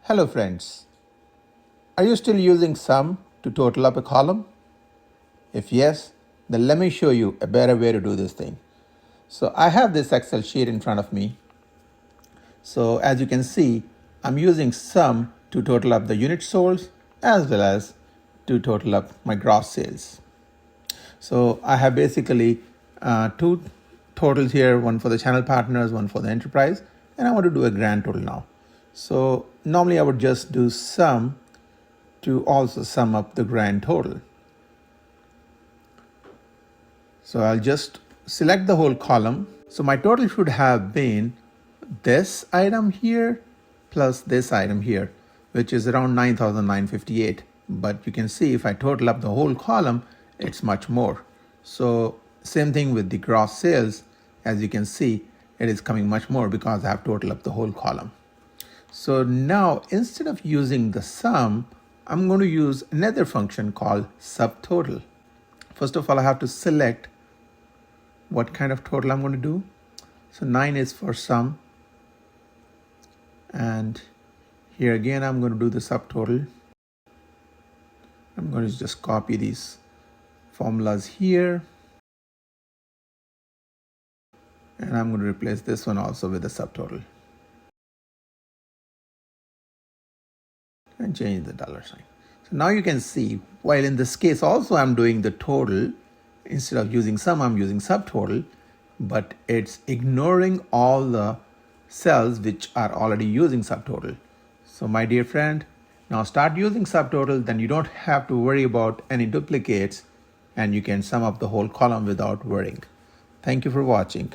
Hello friends, are you still using sum to total up a column? If yes, then let me show you a better way to do this thing. So I have this Excel sheet in front of me. So as you can see, I'm using sum to total up the units sold as well as to total up my gross sales. So I have basically two totals here, one for the channel partners, one for the enterprise, and I want to do a grand total now. So normally I would just do sum to also sum up the grand total. So I'll just select the whole column. So my total should have been this item here plus this item here, which is around 9,958. But you can see if I total up the whole column, it's much more. So same thing with the gross sales. As you can see, it is coming much more because I have totaled up the whole column. So now instead of using the sum, I'm going to use another function called SUBTOTAL. First of all, I have to select what kind of total I'm going to do. So 9 is for sum. And here again, I'm going to do the subtotal. I'm going to just copy these formulas here. And I'm going to replace this one also with a subtotal. And change the $sign. So now you can see, while in this case also I'm doing the total, instead of using sum, I'm using subtotal, but it's ignoring all the cells which are already using subtotal. So my dear friend, now start using subtotal, then you don't have to worry about any duplicates and you can sum up the whole column without worrying. Thank you for watching.